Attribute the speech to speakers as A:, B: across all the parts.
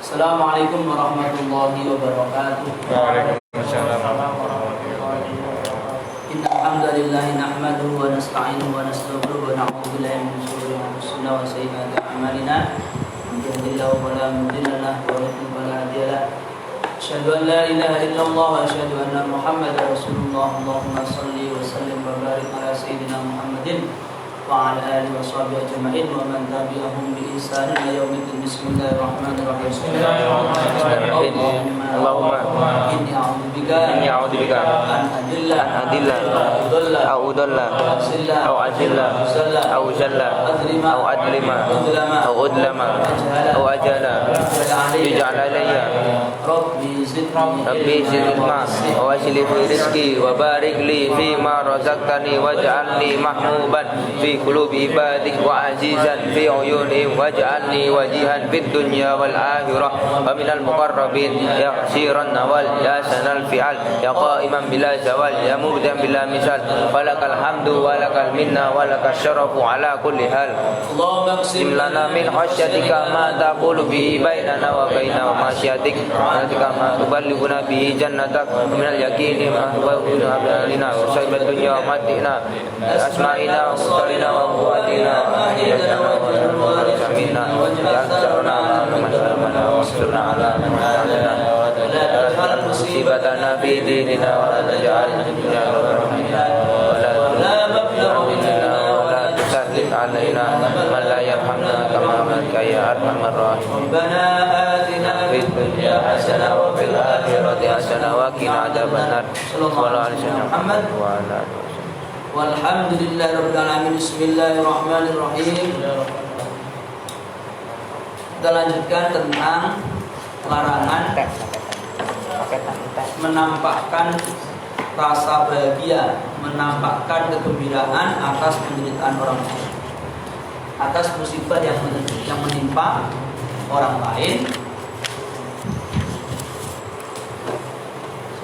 A: Assalamualaikum warahmatullahi wabarakatuh.
B: Waalaikumsalam warahmatullahi wabarakatuh.
A: Innal hamdalillah nahmaduhu wa nasta'inuhu wa nastaghfiruhu wa na'udzu billahi min shururi anfusina wa sayyiati a'malina. Man yahdihillahu fala mudilla lahu wa man yudlil fala hadiya lahu. Asyhadu an la ilaha illallah wa asyhadu anna Muhammadar Rasulullah. Allahumma shalli wa sallim wa barik ala sayyidina Muhammadin wa ala alihi wa sahbihi ajma'in wa man tabi'ahum bi ihsan ila yaumiddin. Bismillahirrahmanirrahim. Allahumma inni a'udzubika an adilla aw udalla aw azilla aw jalla aw adlima aw udlama aw ajala yaj'al alayya rabbi zidni ilma wa wasli fi rizqi wa barik li fi ma razaqtani waj'alni mahmuban fi qulubi ibadik wa azizan fi uyunihim waj'alni wajihan fid dunya wal akhirah wa minal muqarrabin ya khasiran wal ya sanal fi'al ya qa'iman bila zawal ya mubdan bila misal walakal hamdu walakal minna walakal syarafu ala kulli hal. Allahumma qsim lana min khasyatika ma taqulu bihi bainana wa baina ma'syatik wa ma tuballighuna bihi jannatak wa minal yaqini ma tuballighuna bihi wa sa'ibat dunya wa matina asma'ina wa salina wa quwwatina ahyana wa samina ya sarana wa wasirna ala manana wa taj'al musibatana fi dinina wa la taj'al dunya rabbana wa la mablagha minna wa la tusallit alaina man la yarhamna kama amalka ya arhamar rahimin. Rabbana atina fid dunya hasanah wa fil akhirati hasanah wa qina adzabannar. Sallallahu alaihi wasallam wa ala walhamdulillahirabbil alamin. Bismillahirrahmanirrahim. Kita lanjutkan tentang larangan menampakkan rasa bahagia, menampakkan kegembiraan atas penderitaan orang lain, atas musibah yang menimpa orang lain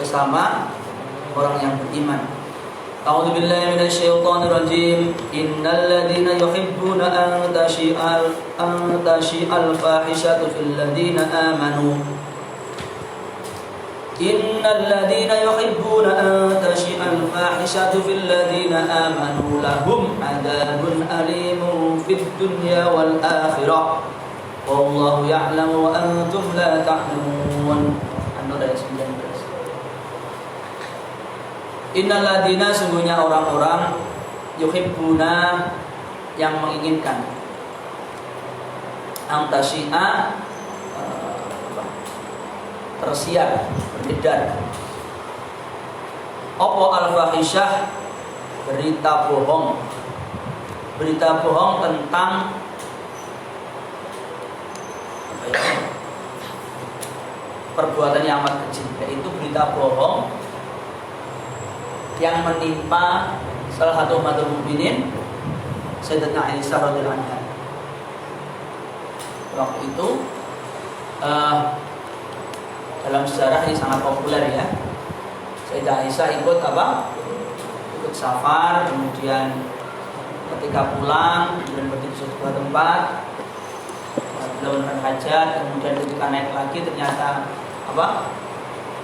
A: sesama orang yang beriman. A'udzu billahi minasyaitonir rajim. Innal ladzina yuhibbuna an tashi'al fahishatu fil ladzina amanu. Innal ladzina yuhibbuna an tashi'al fahishatu fil ladzina amanu lahum adzabun alimun fid dunya wal akhirah. Wallahu ya'lamu wa antum la ta'lamun. An-Nur ayat 19. Innal ladzina, sungguhnya orang-orang yuhibbuna yang menginginkan antasyi'a tersiar, beredar apa al-fahisyah, berita bohong tentang perbuatan yang amat kecil, yaitu berita bohong yang menimpa salah satu umatul mukminin Sayyidatuna Aisyah radhiyallahu anha. Waktu itu dalam sejarah ini sangat populer ya. Sayyidah Aisyah ikut safar, kemudian ketika pulang kemudian pergi ke sebuah tempat melakukan hajat, kemudian ketika naik lagi ternyata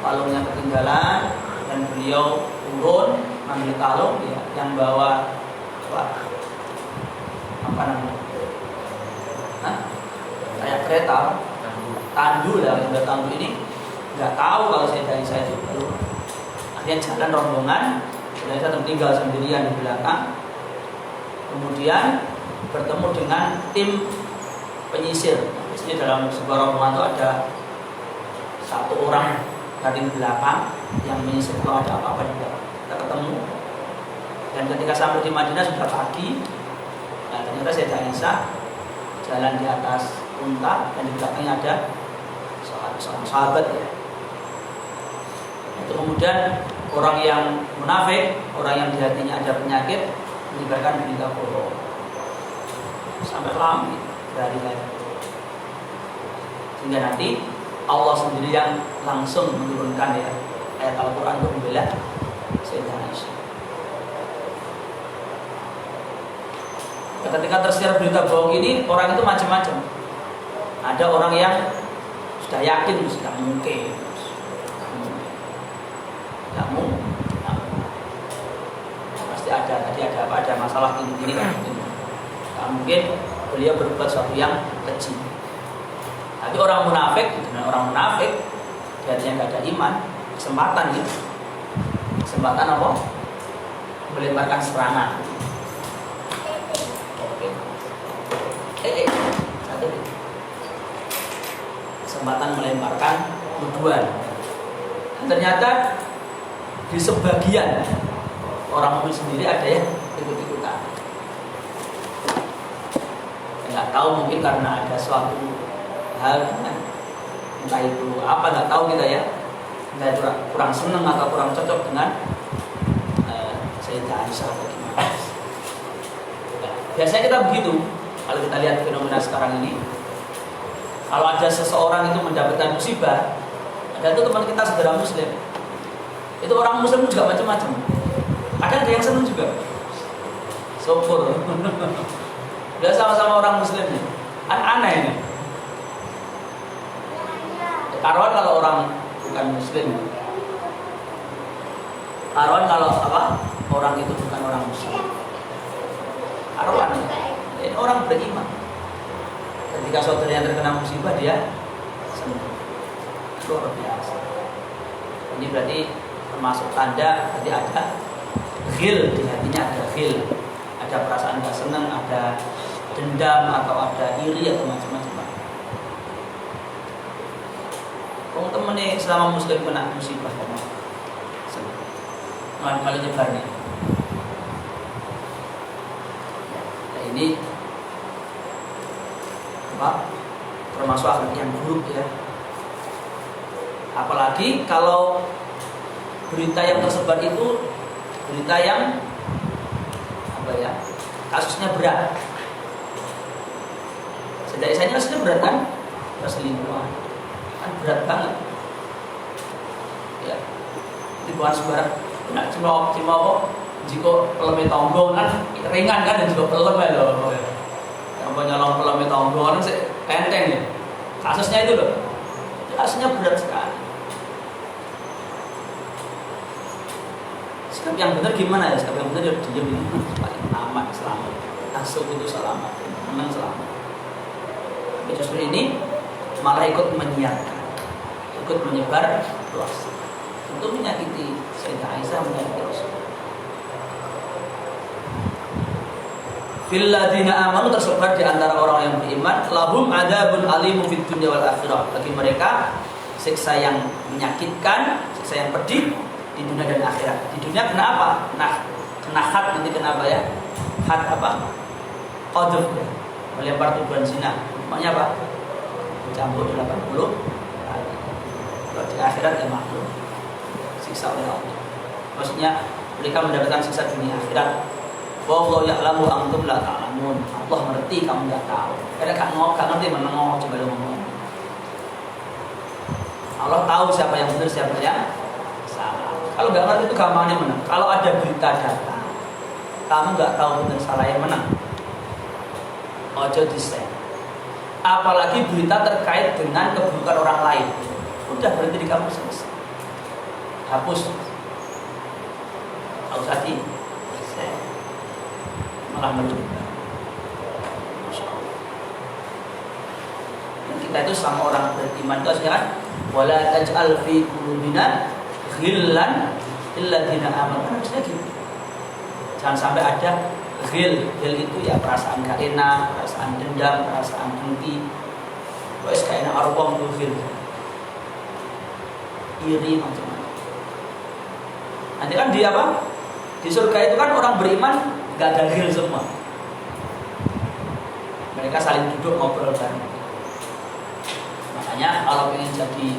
A: kalungnya ketinggalan dan beliau turun ambil kalung ya, yang bawa kayak kereta tandu lah, udah tandu ini nggak tahu kalau saya itu baru akhirnya jalan rombongan, saya tertinggal sendirian di belakang, kemudian bertemu dengan tim penyisir. Di sini dalam sebuah rombongan itu ada satu orang dari belakang yang menyisir kalau ada apa-apa juga. Kita ketemu dan ketika sampai di Madinah sudah pagi. Nah, ternyata Sayyidah Aisyah jalan di atas unta dan di belakangnya ada seorang sahabat ya. Itu kemudian orang yang munafik, orang yang di hatinya ada penyakit, menyebarkan berita bohong sampai lama dari-hari, sehingga nanti Allah sendiri yang langsung menurunkan ya ayat Al-Quran untuk membela Sayyidah Aisyah. Ketika tersiar berita bohong ini, orang itu macam-macam. Ada orang yang
C: sudah yakin sudah mungkin, nggak mungkin. Pasti ada masalah ini kan mungkin. Nggak mungkin beliau berbuat sesuatu yang keji. Tapi orang munafik, dia nggak ada iman, kesempatan gitu. Kesempatan apa? Melemparkan serangan. Oke. Satu. Kesempatan melemparkan tuduhan. Dan ternyata di sebagian orang mukmin sendiri ada yang ikut-ikutan. Nggak tahu mungkin karena ada suatu hal, entah itu apa nggak tahu kita ya. Entah itu kurang senang atau kurang cocok dengan Sayyidah Aisyah atau gimana. Nah, biasanya kita begitu. Kalau kita lihat fenomena sekarang ini, kalau ada seseorang itu mendapatkan musibah, ada tuh teman kita saudara muslim, itu orang muslim juga macam-macam. Ada yang senang juga, syukur. Dia sama-sama orang muslim nih, aneh ini. Karuan kalau orang bukan muslim, karuan kalau apa? Orang itu bukan orang muslim. Karuan ini orang beriman. Ketika saudaranya terkena musibah dia senang. Luar biasa. Ini berarti termasuk tanda berarti ada ghil di hatinya, ada ghil, ada perasaan nggak senang, ada dendam atau ada iri atau macam-macam. Teman-teman nih selama muslim kena musibah, malah nyebar nih. Nah, ini apa? Termasuk akhlak yang buruk ya. Apalagi kalau berita yang tersebar itu berita yang apa ya? Kasusnya berat. Sedai-sedainya kasusnya berat kan? Perselingkuhan. Kan berat banget. Ya. Itu bukan sembarang. Nah, cuma jika peleme tonggo kan ringan kan, dan juga peleme loh. Yang nyolong peleme tonggo kan enteng ya. Kasusnya itu loh. Kasusnya berat sekali. Sikap yang benar gimana ya? Sikap yang benar ya diam ini paling aman, selamat. Asuh itu selamat, menang selamat. Tapi justru ini malah ikut menyiarkan, ikut menyebar luas. Untuk menyakiti Sayyidah Aisyah, menyakiti Rasul. Fil ladzina amanu tersebar di antara orang yang beriman, lahum adzabun alimun fid dunya wal akhirah. Bagi mereka siksa yang menyakitkan, siksa yang pedih di dunia dan akhirat. Di dunia kenapa? Nah, kena had, nanti kenapa ya? Had apa? Qadhf ya. Melempar tuduhan zina. Hukumannya apa? Campur 80 kali. Kalau di akhirat ya makhluk. Siksa oleh Allah. Maksudnya mereka mendapatkan siksa dunia akhirat. Wallahu ya'lamu antum la ta'lamun. Allah mengerti kamu enggak tahu. Karena kamu enggak ngerti menengok coba lu ngomong. Allah tahu siapa yang benar, siapa yang salah. Kalau enggak ngerti itu gampangnya menang. Kalau ada berita datang, kamu enggak tahu benar salah yang menang. Ojo di-share. Apalagi berita terkait dengan keburukan orang lain. Udah berhenti di kamu selesai. Hapus. Tahu tadi. Malah menunda. Masya Allah. Kita itu sama orang beriman itu harusnya kan, wala taj'al fi qulubina ghillan lil ladzina amanu. Harusnya gitu. Jangan sampai ada ghil. Ghil itu ya perasaan gak enak, perasaan dendam, perasaan dengki. Wes gak enak arwah itu ghil. Iri macam-macam. Nanti kan di apa? Di surga itu kan orang beriman gak ada ghil semua. Mereka saling duduk ngobrol bareng. Makanya kalau ingin jadi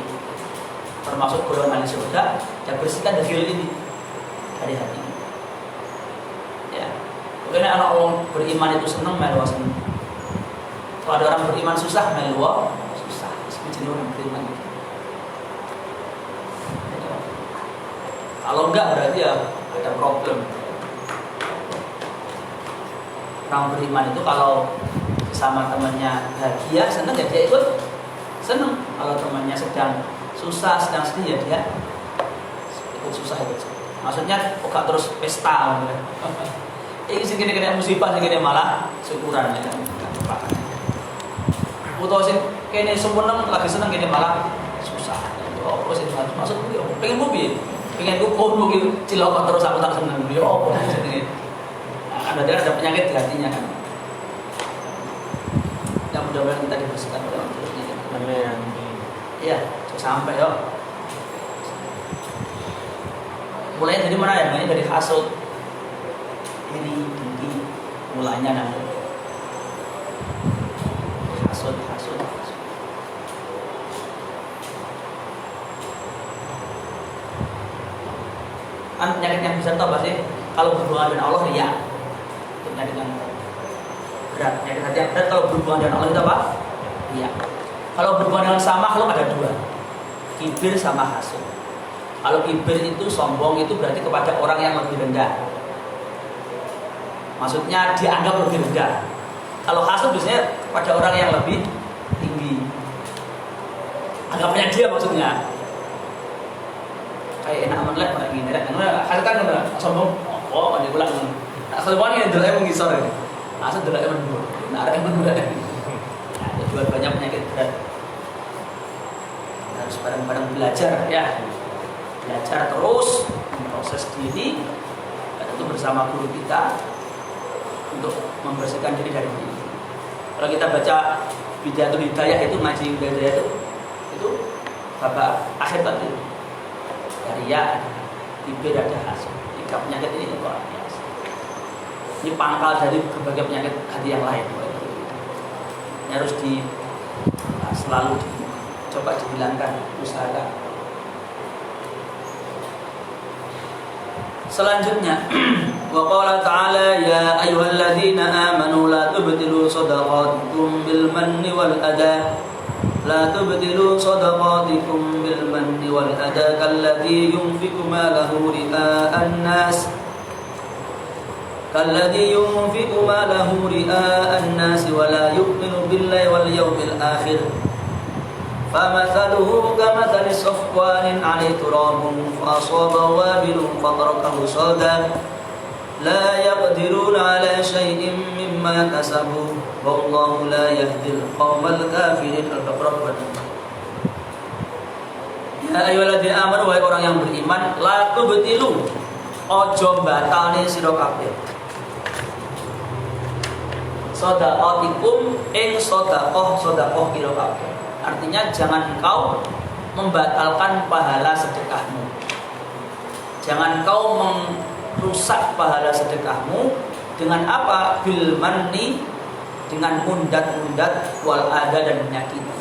C: termasuk golongan di surga, ya bersihkan ghil ini dari hati. Ya, karena anak orang beriman itu senang melu senang. Kalau ada orang beriman susah melu susah. Seperti orang beriman itu. Kalau enggak berarti ya ada problem. Orang beriman itu kalau sama temannya bahagia, senang ya dia ikut senang. Kalau temannya sedang susah, sedang sedih ya dia ikut susah ikut. Maksudnya kok terus pesta gitu. Ini segini kena musibah, segini malah syukuran ya. Putus sing kene sempurna lagi seneng kene malah susah. Oh, sing maksudku pengen mobil, pengen kumpul mobil cilok terus aku tak seneng dia. Oh, jadi ada penyakit di hatinya kan. Yang mudah-mudahan kita dibersihkan oleh Allah.
A: Amin.
C: Iya, sampai yo. Mulai dari mana ya? Mulai dari hasud. Ini mulanya nanti. Hasud. Kan penyakit yang bisa tahu pasti kalau berhubungan dengan Allah riya. Itu penyakit yang berat. Penyakit hati yang berat kalau berhubungan dengan Allah itu apa? Riya. Kalau berhubungan dengan sama makhluk ada dua, kibir sama hasud. Kalau kibir itu sombong itu berarti kepada orang yang lebih rendah. Maksudnya dianggap lebih rendah. Kalau hasud biasanya pada orang yang lebih tinggi. Anggapnya dia maksudnya. Kayak enak amat lah kayak gini. Hasud kan sombong. Oh, ada pula. Sombong ini adalah yang mengisor. Hasud adalah yang menurut. Nah, ada yang menurut. Jual banyak penyakit berat. Harus bareng-bareng belajar ya. Belajar terus proses diri dan itu bersama guru kita untuk membersihkan diri dari diri. Kalau kita baca Bidayatul Hidayah itu ngaji Hidayah itu babak akhir tadi. Dari ya, kibir ada hasud. Tiga penyakit ini luar biasa. Ini pangkal dari berbagai penyakit hati yang lain. Ini harus selalu coba dihilangkan, usahakan. Selanjutnya, wa qala ta'ala ya ayyuhalladzina amanu la tubtilu shadaqatikum bil manni wal adha la tubtilu shadaqatikum bil manni wal adha kalladzi yunfiqu malahu ria'an nas wa la yu'minu billahi wal yawmil akhir فَمَثَلُهُ كَمَثَلِ صَفْوَانٍ عَلَيْهِ تُرَابٌ فَأَصَابَهُ وَابِلٌ فَتَرَكَهُ صَلْدًا لَا يَقْدِرُونَ عَلَى شَيْءٍ مِّمَّا كَسَبُوا وَاللَّهُ لَا يَهْدِي الْقَوْمَ الْكَافِرِينَ. Ya ayyuhalladzina amanu, wahai orang yang beriman, la tubtilu, ojo batalne sira kabeh. Shadaqatikum ing sedekah sira kabeh. Artinya jangan engkau membatalkan pahala sedekahmu. Jangan engkau merusak pahala sedekahmu dengan apa? Bil manni, dengan mundat-mundat, wal adha, dan menyakiti.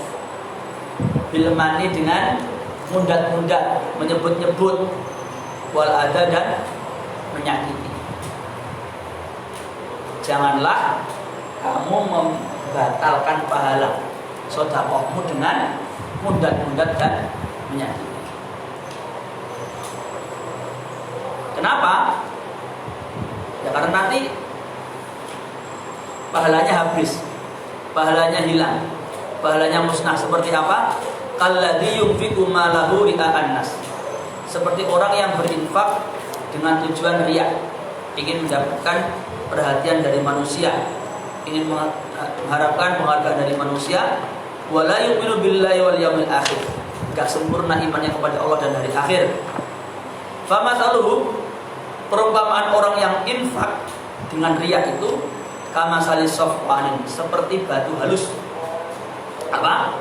C: Bil manni dengan mundat-mundat, menyebut-nyebut, wal adha, dan menyakiti. Janganlah kamu membatalkan pahala sedekahmu dengan mundat-mundat dan menyakiti. Kenapa? Ya karena nanti pahalanya habis, pahalanya hilang, pahalanya musnah. Seperti apa? Kalladzi yunfiqu malahu ria'an nas. Seperti orang yang berinfak dengan tujuan riya, ingin mendapatkan perhatian dari manusia, ingin mengharapkan penghargaan dari manusia. Wala yu'minu billahi wal yawmil akhir. Enggak sempurna imannya kepada Allah dan hari akhir. Famathaluhu, perumpamaan orang yang infak dengan riya itu kamasali safwanin, seperti batu halus. Apa?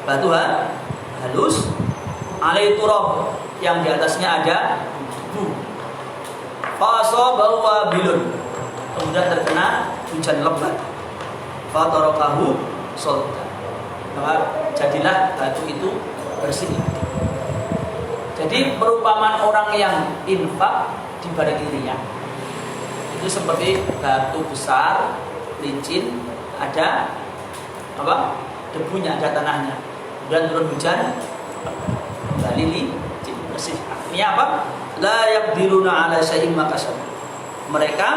C: Batu halus alai turab, yang di atasnya ada debu. Fasabahu wabilun, kemudian terkena hujan lebat. Fatarakahu solda, maka jadilah batu itu bersih. Jadi perumpamaan orang yang infak dibarengi riya itu seperti batu besar, licin, ada apa? Debunya, ada tanahnya. Kemudian turun hujan, kembali licin, bersih. Artinya apa? La yaqdiruna ala syai'in makasab. Mereka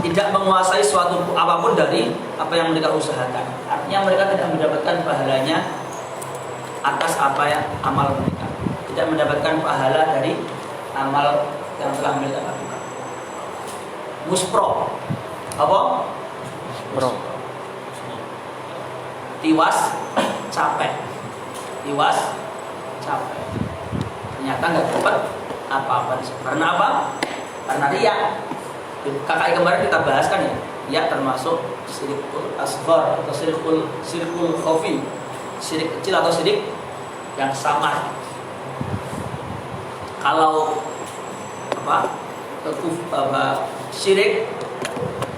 C: tidak menguasai suatu apapun dari apa yang mereka usahakan. Artinya mereka tidak mendapatkan pahalanya atas apa yang amal mereka, tidak mendapatkan pahala dari amal yang telah mereka lakukan. Muspro, apa?
A: Bro.
C: Tiwas, capek. Tiwas, capek. Ternyata nggak dapat apa-apa. Karena apa? Karena riya. KKI kemarin kita bahas kan ya, riya termasuk syirikul asghar atau syirikul khafi, syirik kecil atau syirik yang samar. Kalau syirik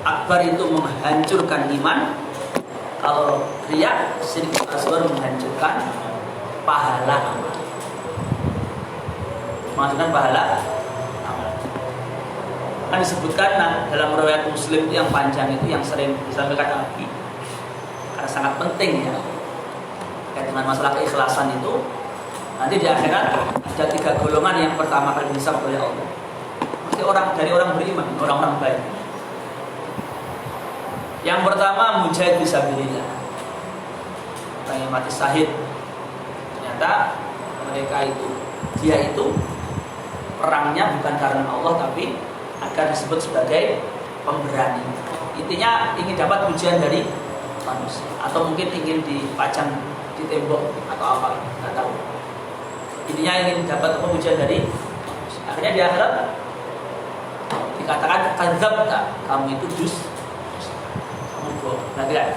C: akbar itu menghancurkan iman, kalau riya syirik asghar menghancurkan pahala amal. Menghancurkan pahala amal. Kan disebutkan dalam riwayat Muslim itu yang panjang itu yang sering disampaikan Nabi karena sangat penting ya terkait dengan masalah keikhlasan itu. Nanti di akhirat ada 3 golongan yang pertama kali dihisab oleh Allah. Mesti dari orang beriman, orang-orang baik. Yang pertama mujahid fisabilillah, orang yang mati syahid. Ternyata dia itu perangnya bukan karena Allah tapi agar disebut sebagai pemberani. Intinya ingin dapat pujian dari manusia atau mungkin ingin dipajang di tembok atau apa, nggak tahu. Intinya ingin dapat pujian dari manusia. Akhirnya di akhirat dikatakan kadzabta, kamu itu kamu bohong. Berarti kan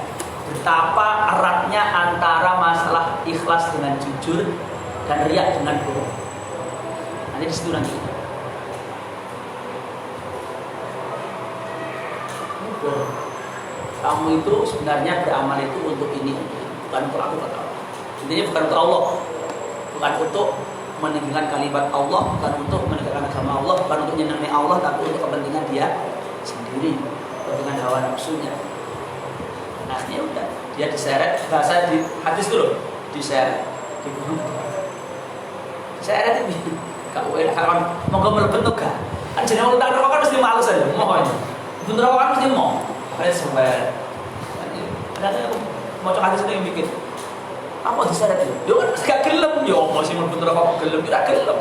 C: betapa eratnya antara masalah ikhlas dengan jujur dan riya dengan bohong. Nanti di situ nanti. Kamu itu sebenarnya beramal itu untuk ini, bukan untuk aku kata Allah. Intinya bukan untuk Allah, bukan untuk meninggikan kalimat Allah, bukan untuk menegakkan agama Allah, bukan untuk menyenangi Allah, tapi untuk kepentingan dia sendiri, kepentingan hawa nafsunya. Nah ini udah, dia diseret, bahasa di hadis dulu, diseret, dibunuh. Diseret itu, kalau mau melebet tuh gak? Kan jadi mau tentang rokok kan mesti males aja, mau aja. Bener rokok kan mesti mau. Kayak sampai ada mau coba hadis itu yang bikin. Apa diseret itu? Dia kan gak gelem, ya masih bener rokok gelem, tidak gelem.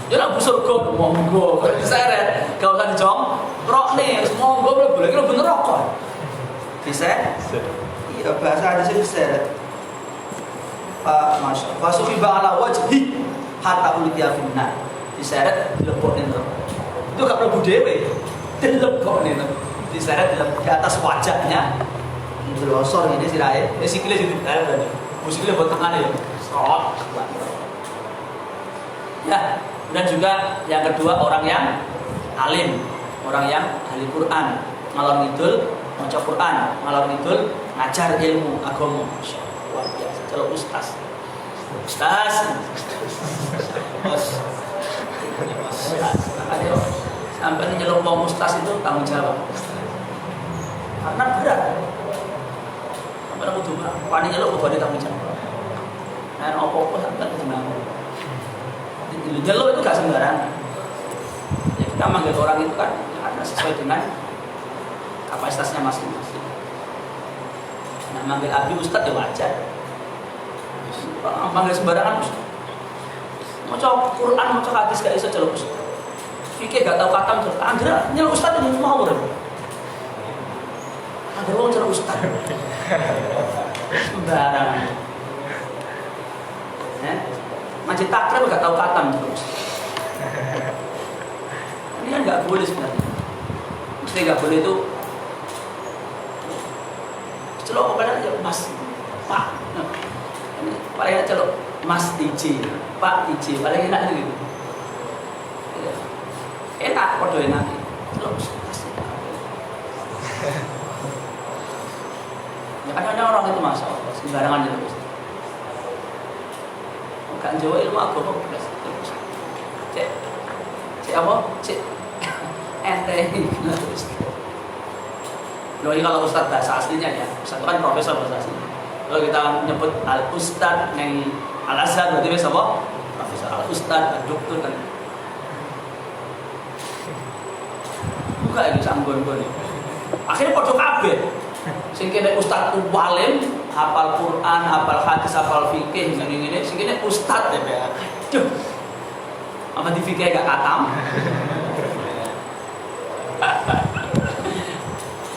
C: Dia nak busur go, monggo, kalau diseret, kalau kan dijong, rok nih, monggo boleh, kira bener rokok. Diseret? Iya bahasa hadis itu diseret. Masya Allah. Fasufi ba'ala wajhi hatta ulitiya finna. Diseret dilebokin rokok. Itu gak perlu dewe, dilebokin itu. Diseret di atas wajahnya, berlosor ini sirai, sikilnya jadi tadi, musiknya buat tangan ya, serot. Ya, dan juga yang kedua orang yang alim, orang yang ahli Quran, ngalor ngidul, maca Quran, ngalor ngidul, ngajar ilmu agama, luar biasa. Kalau ustaz, sampai nyeluk mau ustaz itu tanggung jawab. Karena berat. Sampai aku cuma panik nyeluk aku tanggung jawab. Nah, apa-apa sampai tenang. Nyeluk itu gak sembarangan. Ya, kita manggil orang itu kan karena sesuai dengan kapasitasnya masing-masing. Nah, manggil Abi Ustadz ya wajar. Manggil sembarangan Ustadz. Mau coba Quran, mau coba hadis gak bisa celuk Ustadz. Fikih gak tahu kata terus. Anjir, nyeluk Ustadz itu mau deh. Ada orang celuk Ustadz. Sembarangan. Masjid takrib gak tahu kata terus. Ini kan gak boleh sebenarnya. Mesti gak boleh itu. Celuk kepada aja Mas, Pak. Paling enak celuk Mas DJ, Pak DJ, paling enak gitu. Enak, kode enak. Celuk Mas. Ya ada orang itu masa sembarangan itu. Kan Jawa ilmu agama belas. Cek apa? Cek enteng. Loh ini kalau ustadz bahasa aslinya ya, ustadz itu kan profesor bahasa asli. Kalau kita nyebut al ustadz yang al azhar berarti biasa apa? Profesor al ustadz, dokter kan. Buka ini sanggon-gon. Akhirnya podo kabeh. Sing kene ustadz walim, hafal Quran, hafal hadis, hafal fikih, sing ustad ya. Aduh. Apa di fikih gak katam?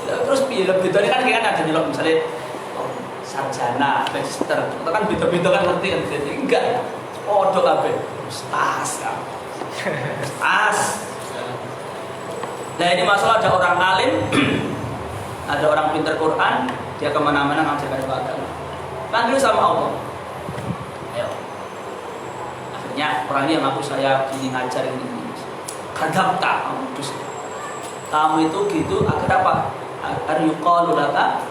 C: Terus piye bedane kan ada nyelok misalnya sarjana, magister, itu kan beda-beda kan ngerti kan. Jadi enggak. Podo kabeh. Ustaz kan. Ustaz. Nah ini masalah ada orang alim, ada orang pintar Quran, dia kemana-mana ngajarkan agama. Panggil sama Allah. Ayo. Akhirnya orang ini yang ngaku saya gini ngajar ini. Kadang tak kamu itu gitu agar apa? Agar yuqalu laka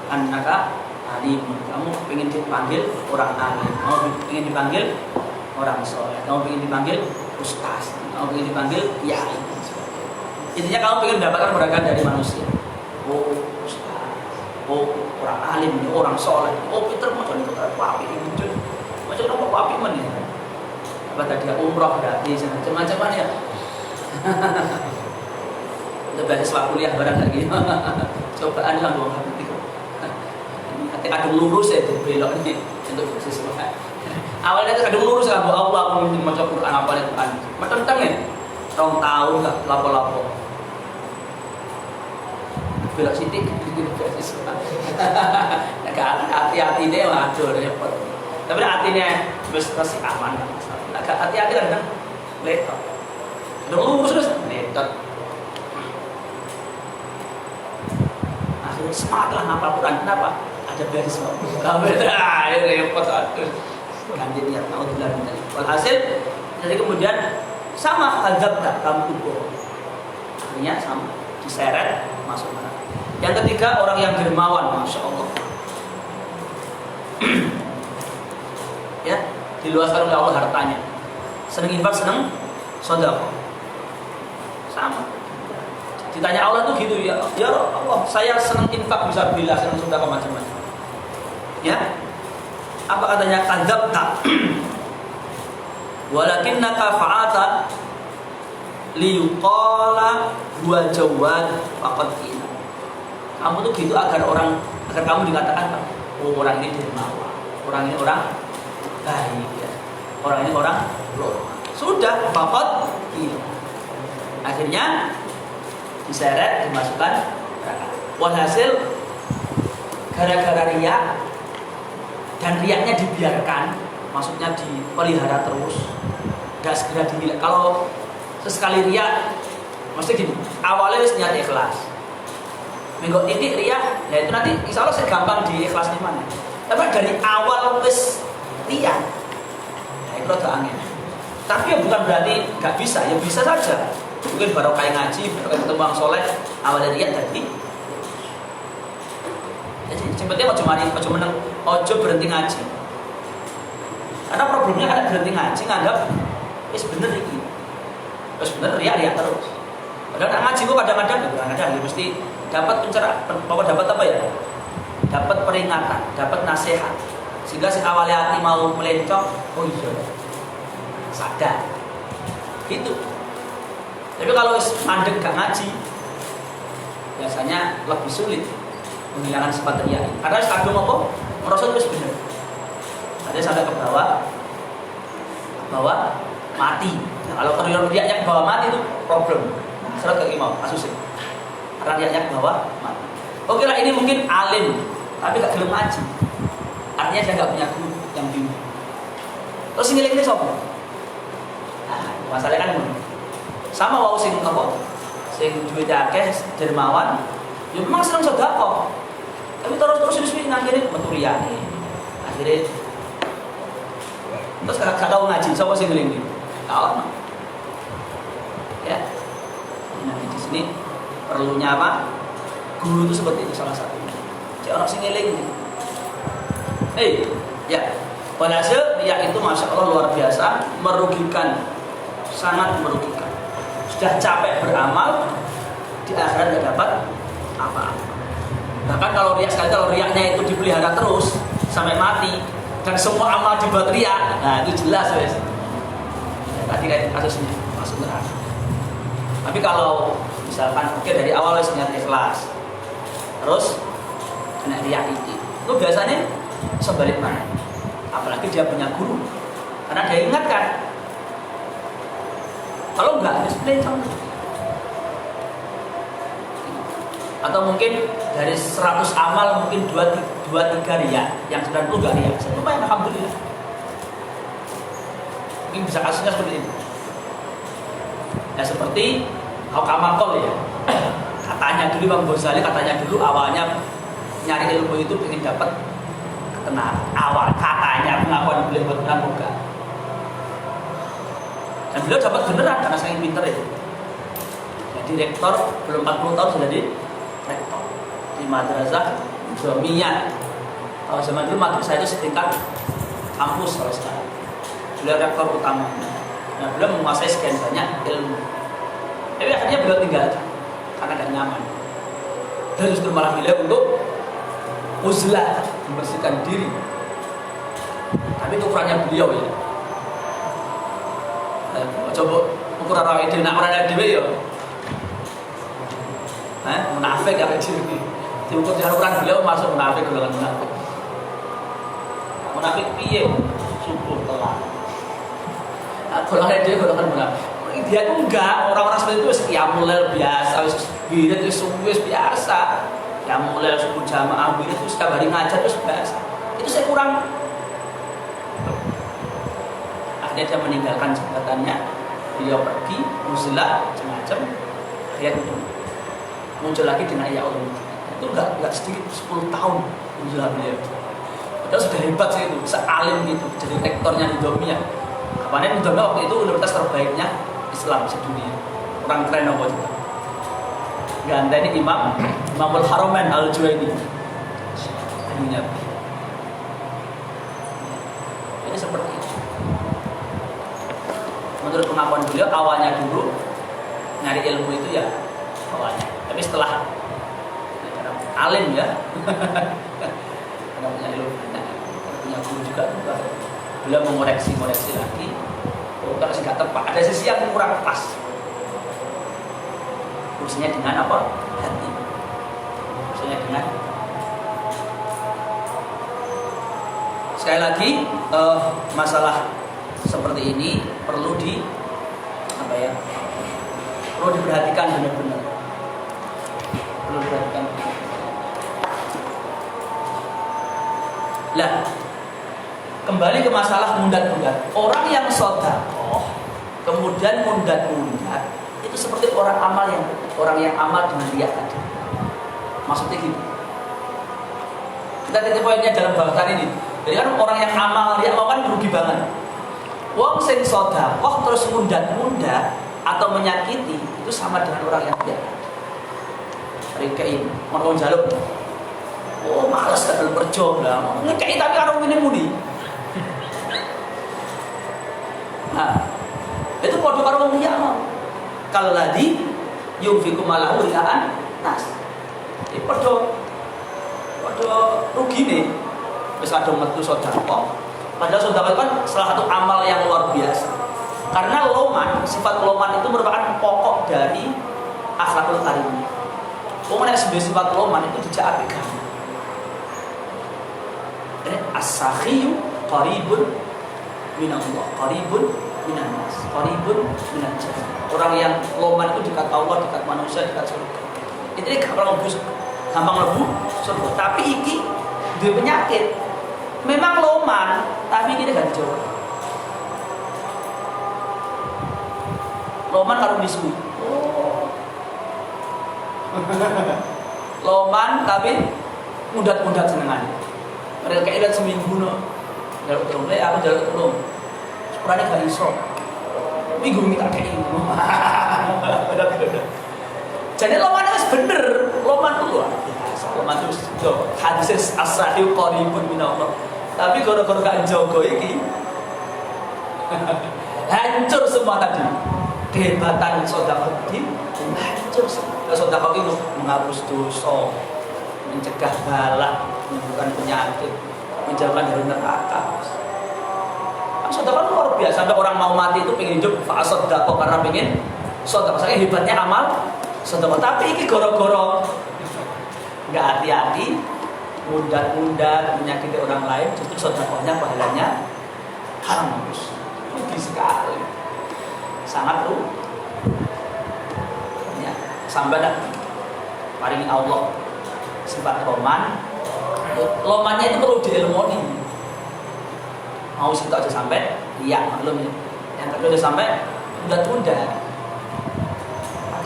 C: annaka alimun. Kamu ingin dipanggil orang alim, kamu ingin dipanggil orang soleh, kamu ingin dipanggil ustaz, kamu ingin dipanggil kiai. Intinya kamu ingin mendapatkan beragam dari manusia. Oh ustaz, oh orang alim, orang soleh, oh pinter macam itu apa ini? Macam apa men ya? Apa tadi umroh gratis, macam-macam ya. Udah beasiswa kuliah barang lagi. Cobaan lah mau ngerti. Nanti kadung lurus ya tuh belok ini untuk beasiswa. Awalnya itu kadung lurus kan Allah aku ingin baca Quran apa itu Quran. Macam-macam ya. 2 tahun enggak lapo-lapo. Belok sidik gitu beasiswa. Agak hati-hati deh waduh repot. Tapi hatinya masih aman. Agak hati-hati kan letot. Lurus terus letot. Semangat lah ngapal Quran. Kenapa? Ada beasiswa. Kamu dah repot aduh. Ganti niat naudzubillah min dzalik. Walhasil jadi kemudian sama kadzabta kamu bohong. Akhirnya sama diseret masuk neraka. Yang ketiga orang yang dermawan, masya Allah. Ya, diluaskan oleh Allah hartanya. Senang infak, senang sedekah. Sama. Ditanya Allah tuh gitu ya Allah, saya senang infak bisa bila senang sedekah macam-macam. Ya, apa katanya kadzabta? Walakinnaka fa'ata liyuqala huwa jawad faqad qila. Kamu tuh gitu agar kamu dikatakan oh orang ini dermawan, orang ini orang baik ya. Orang ini orang loh. Sudah faqad qila. Akhirnya diseret dimasukkan neraka. Walhasil gara-gara riak dan riaknya dibiarkan, maksudnya dipelihara terus, nggak segera dilihat. Kalau sesekali riak, mesti gini, awalnya harus niat ikhlas. Minggu titik riak, ya itu nanti insya Allah gampang diikhlas di mana. Tapi dari awal wis riak, nah itu agak angin. Tapi ya bukan berarti nggak bisa, ya bisa saja. Mungkin baru kayak ngaji, baru kayak ketemu orang soleh, awalnya riak tadi. Jadi sebetulnya ojo meneng, ojo berhenti ngaji. Karena problemnya ada berhenti ngaji nganggap bener ini, bener riak terus. Padahal ngaji gua kadang-kadang ya mesti dapat pencerahan, dapat apa ya? Dapat peringatan, dapat nasihat. Sehingga si awalnya hati mau melencong, oh iya, sadar. Gitu. Tapi kalau mandek gak ngaji, biasanya lebih sulit menghilangkan sifat riya. Karena kadung apa? Merasa terus benar. Ada sampai ke bawah mati. Nah, kalau riaknya ke bawah mati itu problem. Surat ke imam asusin. Karena riaknya ke bawah mati. Oke lah ini mungkin alim, tapi gak gelem ngaji. Artinya dia gak punya guru yang bimbing. Terus ini sopo? Nah, masalahnya kan sama wau sing apa? Sing duwe akeh dermawan, ya memang seneng sedekah. Tapi terus disuwi ngakhire metu riyane. Akhire terus gak tahu ngaji, sapa sing ngelingi? Tahu. Ya. Nah, di sini perlunya apa? Guru itu seperti itu salah satunya. Jadi orang sing ngelingi. Ya. Walhasil riya itu masya Allah luar biasa, merugikan, sangat merugikan. Sudah capek beramal, di akhirat tidak dapat apa-apa. Bahkan kalau riaknya itu dipelihara terus sampai mati dan semua amal dibuat riak, nah itu jelas wes. Tadi kayak kasusnya masuk neraka. Tapi kalau misalkan oke dari awal wes niat ikhlas, terus kena riak itu, itu biasanya sebalik mana, apalagi dia punya guru, karena dia ingatkan. Kalau enggak, disiplin sama. Atau mungkin dari 100 amal mungkin 2-3 riya, yang 90 enggak riya. Lumayan, alhamdulillah. Mungkin bisa kasusnya seperti itu. Ya seperti Haukamakol ya. Katanya dulu Imam Ghazali, katanya dulu awalnya nyari ilmu itu ingin dapat ketenaran. Awal katanya pengakuan beliau beneran enggak. Dan beliau dapat beneran karena saking pinter itu. Jadi rektor belum 40 tahun sudah jadi rektor di madrasah Jamiyah. Kalau zaman dulu madrasah itu setingkat kampus kalau sekarang. Beliau rektor utama. Nah, beliau menguasai sekian banyak ilmu. Tapi akhirnya beliau tinggal karena tidak nyaman. Dan justru malah beliau untuk uzlah, membersihkan diri. Tapi itu ukurannya beliau ya. Coba ukuran orang itu, nak orang dewe ya. Munafik apa sih? Diukur dengan ukuran beliau masuk munafik, golongan munafik. Munafik piye? Syukur telah. Nah, golongan dia golongan munafik. Dia itu enggak, orang-orang seperti itu qiyamul biasa, wirid itu biasa. Qiyamul subuh jamaah wirid itu setiap hari ngajar itu biasa. Itu saya kurang. Akhirnya dia meninggalkan jabatannya, beliau pergi, uzlah, macam-macam. Akhirnya muncul lagi dengan ya Allah. Itu enggak sedikit 10 tahun uzlah beliau. Padahal sudah hebat sih itu, bisa alim gitu, jadi rektornya di Domia. Kapannya di Domia waktu itu universitas terbaiknya Islam sedunia. Orang keren apa juga. Ganteng ini Imamul Haramain Al-Juwaini. Dunia. Ini seperti itu. Menurut pengakuan beliau awalnya dulu nyari ilmu itu ya awalnya. Tapi setelah alim ya. Karena punya ilmu banyak, punya guru juga. Beliau mengoreksi lagi. Kalau nggak tepat, ada sisi yang kurang pas. Urusannya dengan apa? Hati. Urusannya dengan. Sekali lagi, masalah seperti ini perlu perlu diperhatikan benar-benar. Perlu diperhatikan. Lah, kembali ke masalah mundat-mundat. Orang yang sedekah kemudian mundat-mundat itu seperti orang yang amal dengan riya tadi. Maksudnya gitu. Kita titik poinnya dalam bahasan ini. Jadi kan orang yang amal riya mau kan rugi banget. Wong sing sedekah terus mundat-mundat atau menyakiti itu sama dengan orang yang riya. Rikein, mau njaluk. Oh, malas tak berjuang. Ngekei tapi karo ngene muni. Nah, itu podo karo wong liya mau. Kalladzi yunfiqu malahu ria'an nas. Iki podo rugine. Wis kadung metu sedekah. Padahal sedekah kan salah satu amal yang luar biasa. Karena sifat loman itu merupakan pokok dari akhlakul karimah. Wong nek sifat loman itu dijak apik. As-sakhiyu qaribun minallah, qaribun minannas, qaribun minajjannah. Orang yang loman itu dekat Allah, dekat manusia, dekat surga. Itu gampang lebu surga. Tapi iki dia penyakit. Memang loman, tapi ini gak dijawab. Loman karo bisu. Loman tapi mudat-mudat senengan. Mereka kailan seminggu no. Jaluk tolong, aku jaluk tolong. Sepurane gak iso. Minggu minta kayak ini. Jadi loman itu bener. Loman itu luar biasa. Loman itu hadis as-sahih qaribun minallah. Tapi gara-gara gak jogo iki hancur semua tadi. Kehebatan sedekah ini hancur semua. Sedekah itu menghapus dosa, mencegah bala, menyembuhkan penyakit, menjauhkan dari neraka. Sedekah luar biasa. Sampai orang mau mati itu pengen hidup sedekah karena pengen sedekah. Saya hebatnya amal sedekah. Tapi ini goro-goro nggak hati-hati, mundat-mundat menyakiti orang lain, justru sedekahnya pahalanya hangus. Rugi sekali. Sangat rugi. Ya, sampai dah paling Allah sifat loman. Lomannya itu perlu diilmoni. Mau situ aja sampai, iya maklum ya. Yang kedua udah sampai, mundat-mundat.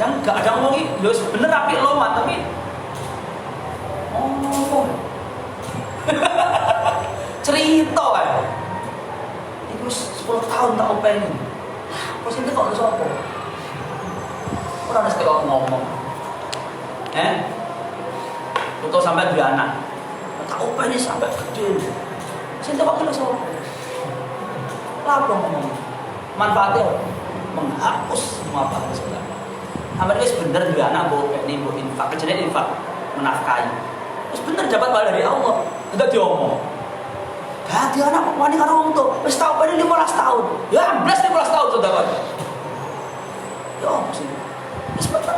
C: Gak ada ngomongin, lo bener api loman tapi cerita kan itu 10 tahun tak open pas ini kok ada sopo orang ada sekali ngomong untuk sampai dua anak tak open ini sampai gede sini kok ada sopo lapor ngomong manfaatnya menghapus semua apa segala hampir itu bener dua anak ini mau infak kejadian infak menafkahi terus bener dapat pahala dari Allah tidak diomong hati anak wani karo wong tuh wis tau pada 15 tahun ya 15 tahun sudah kan ya apa sih wis betul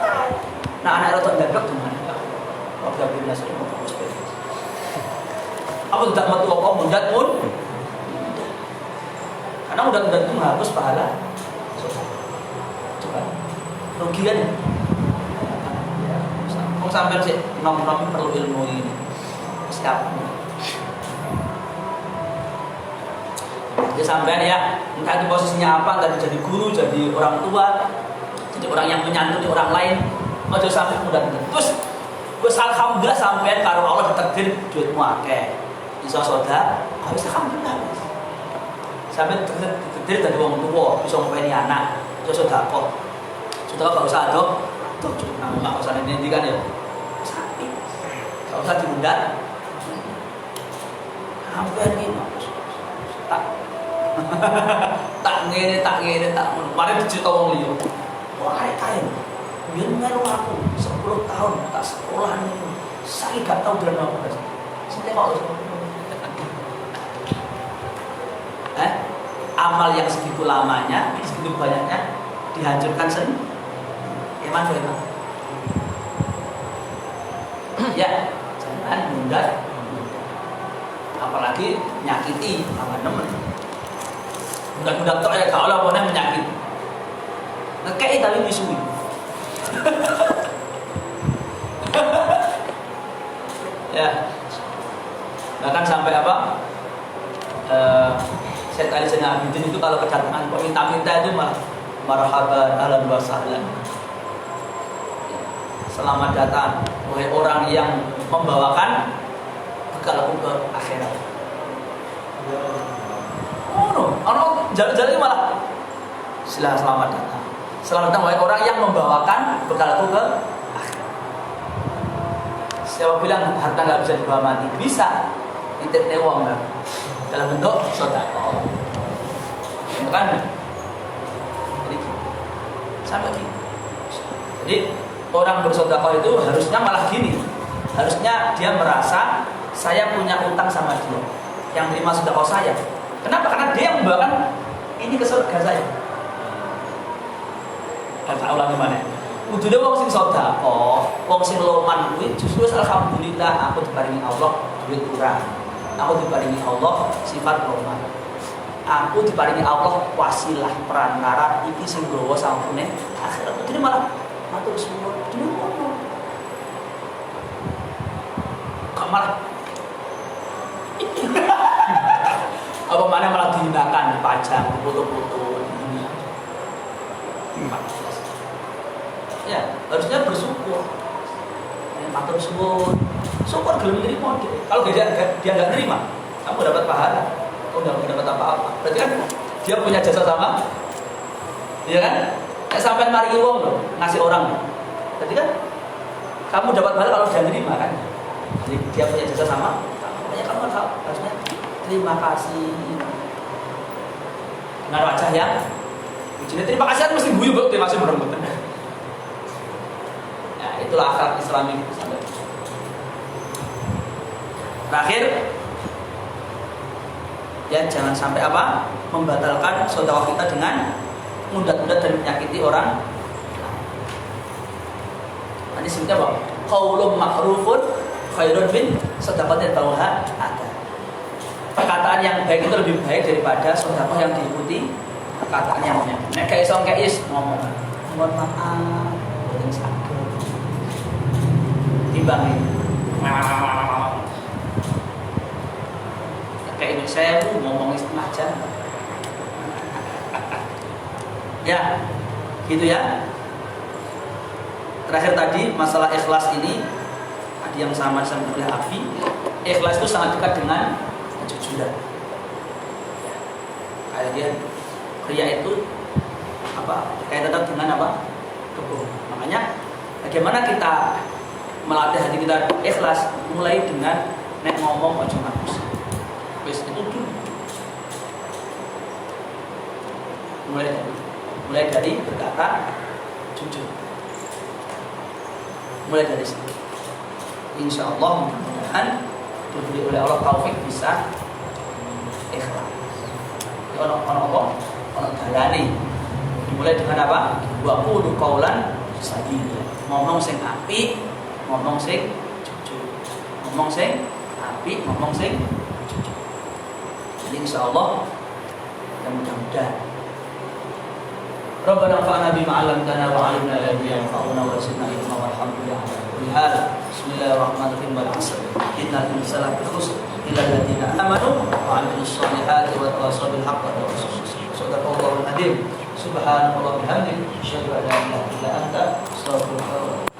C: nah anak rotok ndadok dengan waktu bina sering mau sepeda apa tidak metu apa mundat pun karena mundat itu menghapus pahala coba rugi kan mau sampai sih nom-nom perlu ilmu ini siap dia sampai ya entah di posisinya apa, entah jadi guru, jadi orang tua, jadi orang yang menyantuni orang lain, aja sampai mudah terus alhamdulillah sampai karo Allah ditakdir duitmu akeh bisa soda habis alhamdulillah sampai ditakdir dari wong tua bisa ngopeni anak bisa soda kok sudah gak usah dok tuh cukup nggak usah nanti kan ya sapi gak usah diundang hampir ini tak ngene mari dicerita wong liya wah kae biar melu aku 10 tahun tak sekolah ini saya gak tahu dalam apa sini kok amal yang segitu lamanya segitu banyaknya dihancurkan sendiri emang ya jangan mundat apalagi nyakiti teman-teman budak-budak tok ya kalau orang menyakiti ngekei tapi misui ya bahkan sampai apa saya tadi Sayyidina Abidin itu kalau kedatangan peminta-minta itu malah marhaban ahlan wa sahlan selamat datang wahai orang yang membawakan bekal aku ke akhirat jalan-jalan malah selamat datang wahai orang yang membawakan bekal aku ke akhirat. Siapa bilang harta nggak bisa dibawa mati? Bisa, titip uang kan dalam bentuk sedekah. Kan? Jadi sampai gini. Jadi orang bersedekah itu harusnya malah gini. Harusnya dia merasa saya punya utang sama dia. Yang terima sedekah saya. Kenapa? Karena dia yang membawakan ini ke surga saya. Kata ulang gimana? Ujungnya wong sing sedekah, wong sing loman kuwi justru alhamdulillah aku diparingi Allah duit kurang. Aku diparingi Allah sifat loman. Aku diparingi Allah wasilah perantara iki sing nggawa sampune akhirat. Jadi malah matur suwun dene ngono. Malah apa mana malah dihinakan pajak foto-foto ini ya harusnya bersyukur matur suwun syukur gelem nerima kalau dia nggak nerima kamu dapat pahala kamu nggak dapat apa-apa berarti kan dia punya jasa sama iya kan sampai mari wong loh ngasih orang berarti kan kamu dapat pahala kalau dia nerima kan jadi dia punya jasa sama makanya kamu harusnya terima kasih dengan wajah yang jadi terima kasih kan mesti guyu kok terima kasih bener-bener ya itulah akhlak Islami sampai terakhir ya jangan sampai apa membatalkan sedekah kita dengan mundat-mundat dan menyakiti orang nanti sebenarnya apa qaulun ma'rufun khairun min shadaqatin tauha ada. Perkataan yang baik itu lebih baik daripada sedekah yang diikuti perkataan yang benar. Nek kayak iso kayak ngomong, mohon maaf, boten saged. Timbang ini. Kayak ini saya ngomong setengah jam. Ya, gitu ya. Terakhir tadi masalah ikhlas ini ada yang sama oleh Abi. Ikhlas itu sangat dekat dengan kejujuran. Ya. Kayak dia ria itu apa? Kayak tetap dengan apa? Kebohongan. Makanya bagaimana kita melatih hati kita ikhlas mulai dengan nek ngomong ojo ngakus. Wis itu dulu. Mulai dari berkata jujur. Mulai dari situ. Insya Allah mudah-mudahan diberi oleh Allah taufik bisa ikhlas. Ono dalane. Dimulai dengan apa? Wa qulu qaulan sadida. Ngomong sing apik, ngomong sing jujur. Ngomong sing apik, ngomong sing jujur. Jadi insyaallah dan mudah-mudahan Rabbana fa'na bima 'allamtana wa 'allimna alladhi yanfa'una wa zidna ilma walhamdulillah ala kulli hal. Bismillahirrahmanirrahim. Wal 'asr. Innal insana lafi khusr illa alladziina aamanu wa 'amilus shalihati wa tawassaw bil haqqi wa tawassaw bis sabr. Shadaqallahul 'azim. Subhanallah bihamdihi asyhadu an la ilaha illa anta astaghfiruka